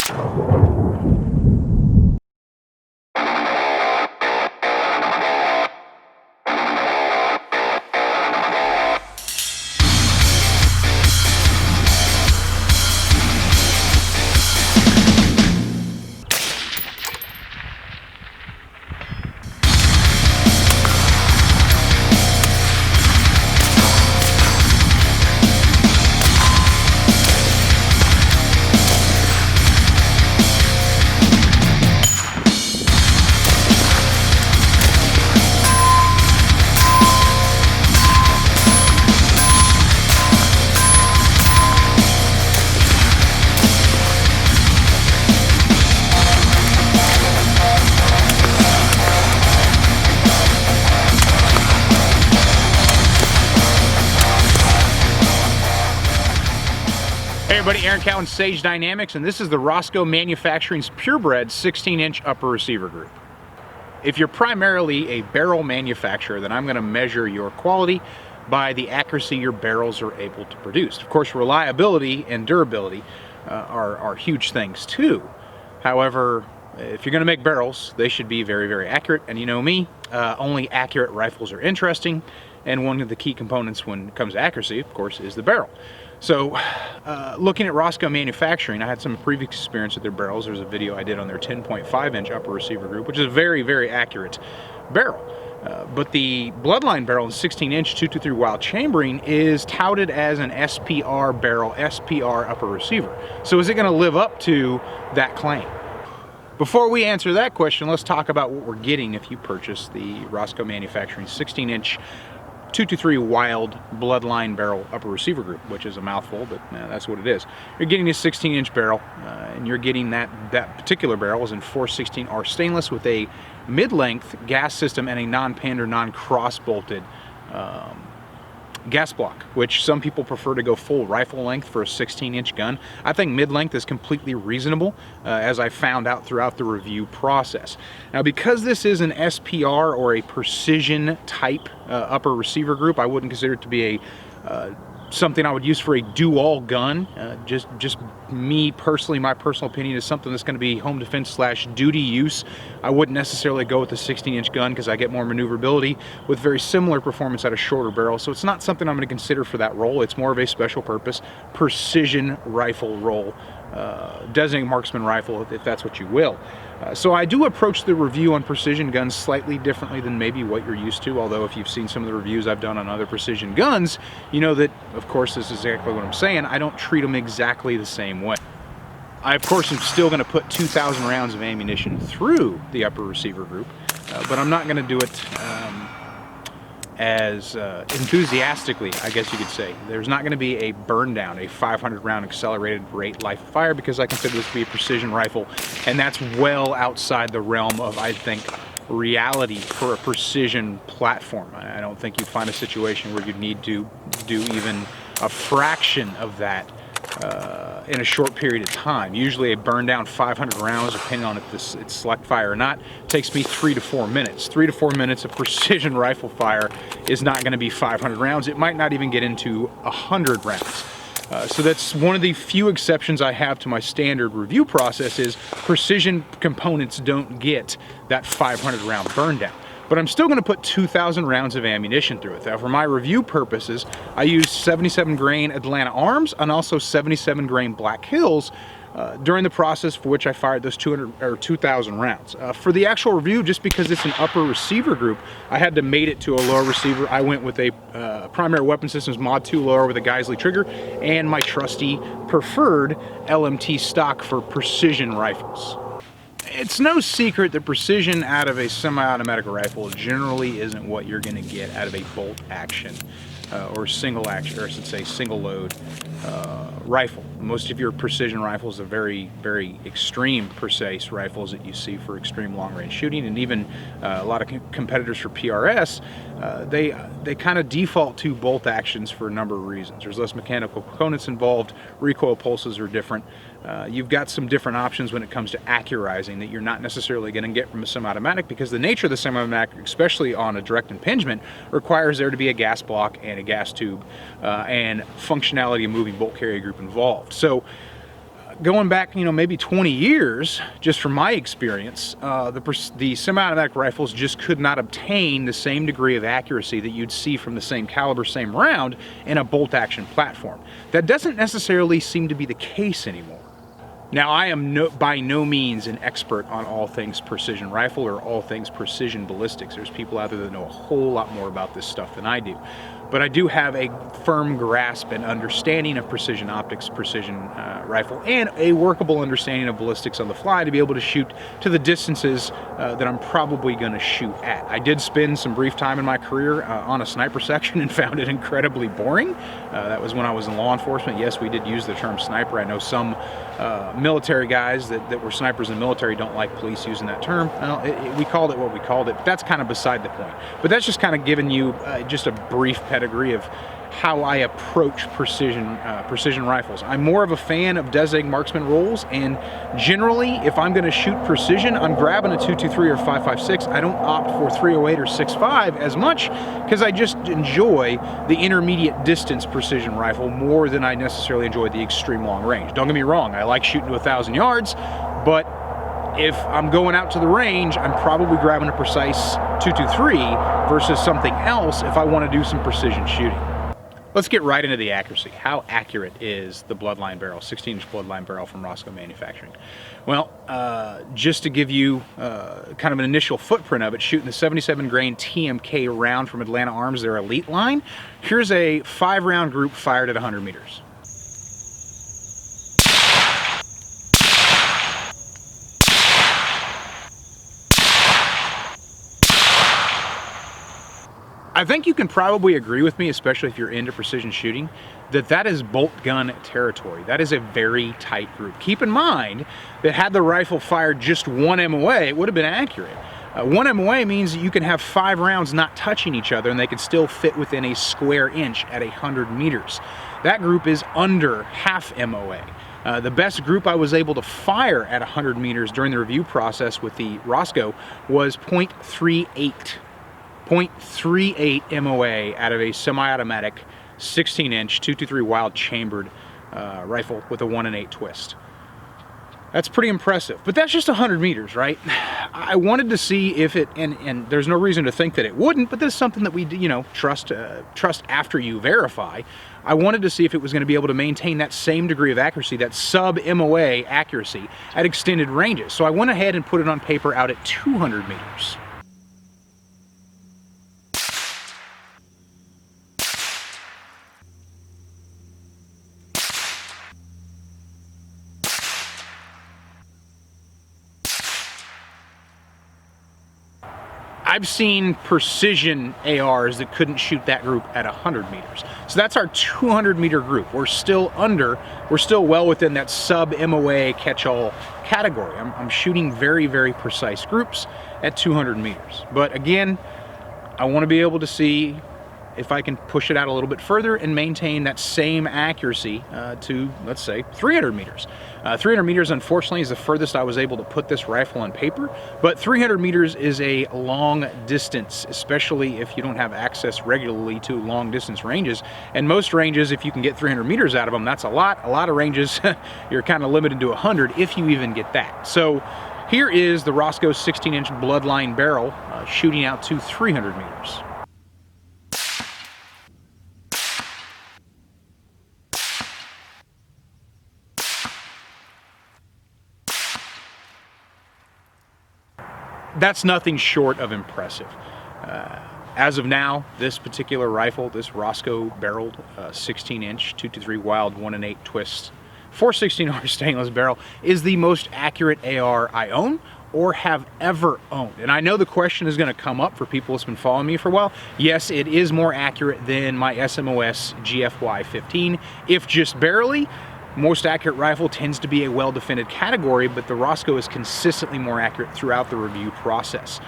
Hey everybody, Aaron Cowan, Sage Dynamics, and this is the Rosco Manufacturing's Purebred 16-inch upper receiver group. If you're primarily a barrel manufacturer, then I'm going to measure your quality by the accuracy your barrels are able to produce. Of course, reliability and durability are huge things too. However, if you're going to make barrels, they should be very, very accurate. And you know me, only accurate rifles are interesting. And one of the key components when it comes to accuracy, of course, is the barrel. So looking at Rosco Manufacturing, I had some previous experience with their barrels. There's a video I did on their 10.5-inch upper receiver group, which is a very, very accurate barrel. But the Bloodline barrel in 16-inch 223 wild chambering is touted as an SPR barrel, SPR upper receiver. So is it going to live up to that claim? Before we answer that question, let's talk about what we're getting if you purchase the Rosco Manufacturing 16-inch 223 wild Bloodline barrel upper receiver group, which is a mouthful, but that's what it is. You're getting a 16-inch barrel, and you're getting that particular barrel is in 416R stainless with a mid-length gas system and a non-pander, non-cross bolted gas block, which some people prefer to go full rifle length for a 16-inch gun. I think mid-length is completely reasonable, as I found out throughout the review process. Now, because this is an SPR or a precision type upper receiver group, I wouldn't consider it to be a something I would use for a do-all gun. Just me personally, my personal opinion is something that's going to be home defense / duty use. I wouldn't necessarily go with a 16-inch gun because I get more maneuverability with very similar performance at a shorter barrel. So it's not something I'm going to consider for that role. It's more of a special purpose precision rifle role, designated marksman rifle, if that's what you will. So I do approach the review on precision guns slightly differently than maybe what you're used to, although if you've seen some of the reviews I've done on other precision guns, you know that, of course, this is exactly what I'm saying. I don't treat them exactly the same way. I, of course, am still going to put 2,000 rounds of ammunition through the upper receiver group, but I'm not going to do it as enthusiastically, I guess you could say. There's not going to be a burn down, a 500 round accelerated rate life of fire, because I consider this to be a precision rifle, and that's well outside the realm of, I think, reality for a precision platform. I don't think you'd find a situation where you'd need to do even a fraction of that in a short period of time. Usually a burn down 500 rounds, depending on if it's select fire or not, takes me 3 to 4 minutes. 3 to 4 minutes of precision rifle fire is not going to be 500 rounds. It might not even get into 100 rounds. So that's one of the few exceptions I have to my standard review process, is precision components don't get that 500 round burn down. But I'm still going to put 2,000 rounds of ammunition through it. Now, for my review purposes, I used 77 grain Atlanta Arms and also 77 grain Black Hills during the process for which I fired those 2,000 rounds. For the actual review, just because it's an upper receiver group, I had to mate it to a lower receiver. I went with a Primary Weapon Systems Mod 2 lower with a Geisley trigger and my trusty preferred LMT stock for precision rifles. It's no secret that precision out of a semi-automatic rifle generally isn't what you're going to get out of a bolt action or single action, or I should say single load rifle. Most of your precision rifles are very, very extreme precise rifles that you see for extreme long range shooting, and even a lot of competitors for PRS, they kind of default to bolt actions for a number of reasons. There's less mechanical components involved, recoil pulses are different. You've got some different options when it comes to accurizing that you're not necessarily going to get from a semi-automatic, because the nature of the semi-automatic, especially on a direct impingement, requires there to be a gas block and a gas tube and functionality of moving bolt carrier group involved. So going back, maybe 20 years, just from my experience, the semi-automatic rifles just could not obtain the same degree of accuracy that you'd see from the same caliber, same round in a bolt-action platform. That doesn't necessarily seem to be the case anymore. Now, I am by no means an expert on all things precision rifle or all things precision ballistics. There's people out there that know a whole lot more about this stuff than I do. But I do have a firm grasp and understanding of precision optics, precision rifle, and a workable understanding of ballistics on the fly to be able to shoot to the distances that I'm probably going to shoot at. I did spend some brief time in my career on a sniper section and found it incredibly boring. That was when I was in law enforcement. Yes, we did use the term sniper. I know some military guys that were snipers in the military don't like police using that term. Well, we called it what we called it, but that's kind of beside the point. But that's just kind of giving you just a brief pedigree of how I approach precision rifles. I'm more of a fan of designated marksman roles, and generally, if I'm going to shoot precision, I'm grabbing a 223 or 5.56. I don't opt for 308 or 6.5 as much because I just enjoy the intermediate distance precision rifle more than I necessarily enjoy the extreme long range. Don't get me wrong, I like shooting to 1,000 yards, but if I'm going out to the range, I'm probably grabbing a precise 223 versus something else if I want to do some precision shooting. Let's get right into the accuracy. How accurate is the Bloodline barrel, 16-inch Bloodline barrel from Rosco Manufacturing? Well, just to give you kind of an initial footprint of it, shooting the 77 grain TMK round from Atlanta Arms, their elite line, here's a 5-round group fired at 100 meters. I think you can probably agree with me, especially if you're into precision shooting, that is bolt gun territory. That is a very tight group. Keep in mind that had the rifle fired just one MOA, it would have been accurate. One MOA means that you can have 5 rounds not touching each other and they could still fit within a square inch at 100 meters. That group is under half MOA. The best group I was able to fire at 100 meters during the review process with the Rosco was .38. 0.38 MOA out of a semi-automatic 16-inch 223 wild chambered rifle with a 1-in-8 twist. That's pretty impressive, but that's just 100 meters, right? I wanted to see if it, and there's no reason to think that it wouldn't, but this is something that we, trust after you verify. I wanted to see if it was going to be able to maintain that same degree of accuracy, that sub-MOA accuracy at extended ranges. So I went ahead and put it on paper out at 200 meters. I've seen precision ARs that couldn't shoot that group at 100 meters. So that's our 200 meter group. We're still well within that sub-MOA catch-all category. I'm shooting very, very precise groups at 200 meters. But again, I want to be able to see if I can push it out a little bit further and maintain that same accuracy to, let's say, 300 meters. 300 meters, unfortunately, is the furthest I was able to put this rifle on paper, but 300 meters is a long distance, especially if you don't have access regularly to long distance ranges. And most ranges, if you can get 300 meters out of them, that's a lot. A lot of ranges, you're kind of limited to 100 if you even get that. So here is the Rosco 16-inch Bloodline barrel shooting out to 300 meters. That's nothing short of impressive. As of now, this particular rifle, this Rosco barreled 16-inch 223 wild 1-in-8 twist 416R stainless barrel is the most accurate AR I own or have ever owned. And I know the question is going to come up for people that's been following me for a while. Yes, it is more accurate than my SMOS GFY 15, if just barely. Most accurate rifle tends to be a well-defended category, but the Rosco is consistently more accurate throughout the review process.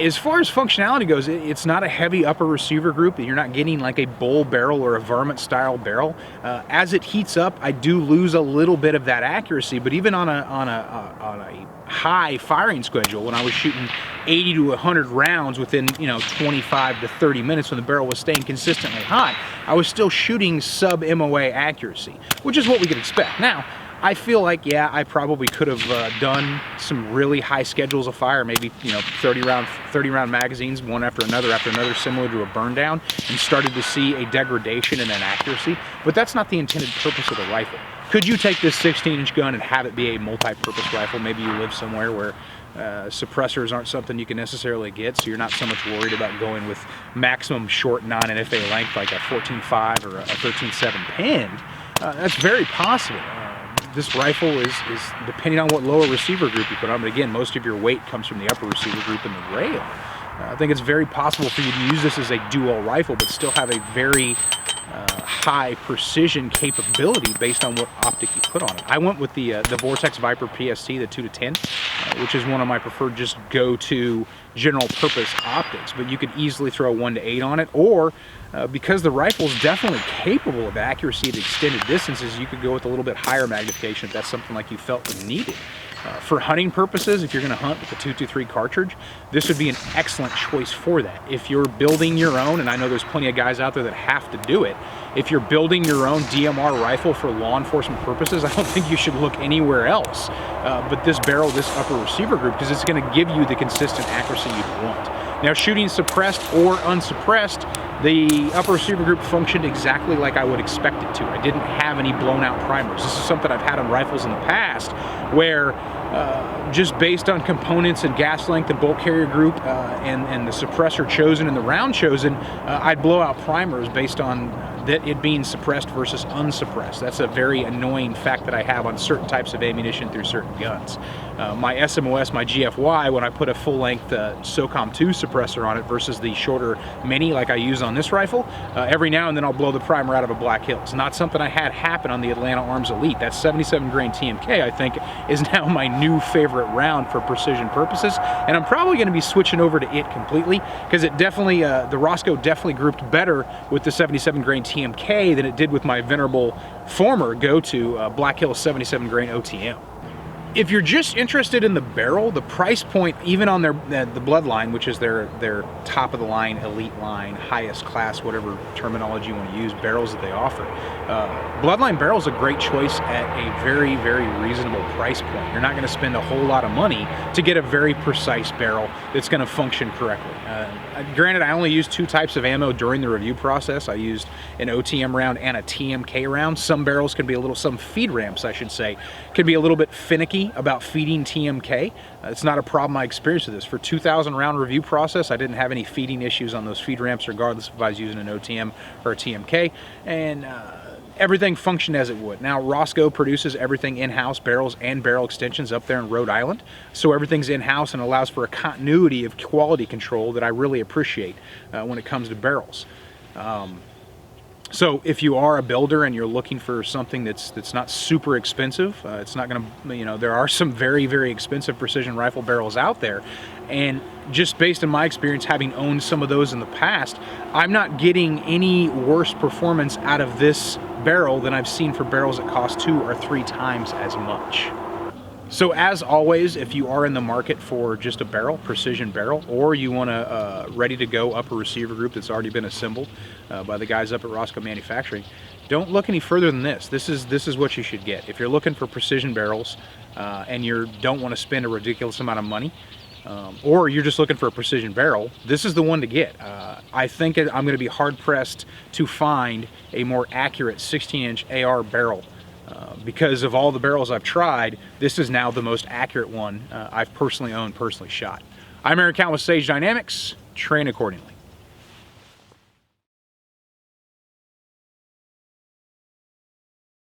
As far as functionality goes, it's not a heavy upper receiver group. You're not getting like a bull barrel or a varmint style barrel. As it heats up, I do lose a little bit of that accuracy, but even on a high firing schedule, when I was shooting 80 to 100 rounds within 25 to 30 minutes when the barrel was staying consistently hot, I was still shooting sub MOA accuracy, which is what we could expect. Now, I feel like, yeah, I probably could have done some really high schedules of fire, maybe 30 round magazines, one after another, similar to a burn down, and started to see a degradation in that accuracy. But that's not the intended purpose of the rifle. Could you take this 16-inch gun and have it be a multi-purpose rifle? Maybe you live somewhere where suppressors aren't something you can necessarily get, so you're not so much worried about going with maximum short non-NFA length like a 14.5 or a 13.7 pinned. That's very possible. This rifle is depending on what lower receiver group you put on, but again, most of your weight comes from the upper receiver group and the rail. I think it's very possible for you to use this as a dual rifle, but still have a very high precision capability based on what optic you put on it. I went with the Vortex Viper PST, the 2-10, which is one of my preferred just go-to general purpose optics, but you could easily throw a 1-8 on it, or because the rifle is definitely capable of accuracy at extended distances, you could go with a little bit higher magnification if that's something like you felt was needed. For hunting purposes, if you're going to hunt with a 223 cartridge, this would be an excellent choice for that. If you're building your own, and I know there's plenty of guys out there that have to do it, if you're building your own DMR rifle for law enforcement purposes, I don't think you should look anywhere else but this barrel, this upper receiver group, because it's going to give you the consistent accuracy you'd want. Now, shooting suppressed or unsuppressed, the upper receiver group functioned exactly like I would expect it to. I didn't have any blown out primers. This is something I've had on rifles in the past where just based on components and gas length and bolt carrier group and the suppressor chosen and the round chosen, I'd blow out primers based on that it being suppressed versus unsuppressed. That's a very annoying fact that I have on certain types of ammunition through certain guns. My SMOS, my GFY, when I put a full-length SOCOM 2 suppressor on it versus the shorter mini like I use on this rifle, every now and then I'll blow the primer out of a Black Hills. Not something I had happen on the Atlanta Arms Elite. That 77 grain TMK, I think, is now my new favorite round for precision purposes, and I'm probably going to be switching over to it completely because it definitely, the Rosco definitely grouped better with the 77 grain TMK than it did with my venerable former go-to Black Hills 77 grain OTM. If you're just interested in the barrel, the price point, even on their the Bloodline, which is their top of the line, elite line, highest class, whatever terminology you want to use, barrels that they offer, Bloodline barrel is a great choice at a very, very reasonable price point. You're not going to spend a whole lot of money to get a very precise barrel that's going to function correctly. Granted, I only used 2 types of ammo during the review process. I used an OTM round and a TMK round. Some barrels can be a little, some feed ramps, I should say, can be a little bit finicky about feeding TMK. It's not a problem I experienced with this. For 2,000 round review process, I didn't have any feeding issues on those feed ramps, regardless if I was using an OTM or a TMK, and everything functioned as it would. Now, Rosco produces everything in-house, barrels and barrel extensions up there in Rhode Island, so everything's in-house and allows for a continuity of quality control that I really appreciate when it comes to barrels. So if you are a builder and you're looking for something that's not super expensive, it's not going to, there are some very, very expensive precision rifle barrels out there, and just based on my experience having owned some of those in the past, I'm not getting any worse performance out of this barrel than I've seen for barrels that cost 2 or 3 times as much. So as always, if you are in the market for just a barrel, precision barrel, or you want a ready to go upper receiver group that's already been assembled by the guys up at Rosco Manufacturing, don't look any further than this. This is what you should get. If you're looking for precision barrels and you don't want to spend a ridiculous amount of money, or you're just looking for a precision barrel, this is the one to get. I think I'm going to be hard pressed to find a more accurate 16-inch AR barrel. Because of all the barrels I've tried, this is now the most accurate one I've personally owned, personally shot. I'm Eric Count with Sage Dynamics. Train accordingly.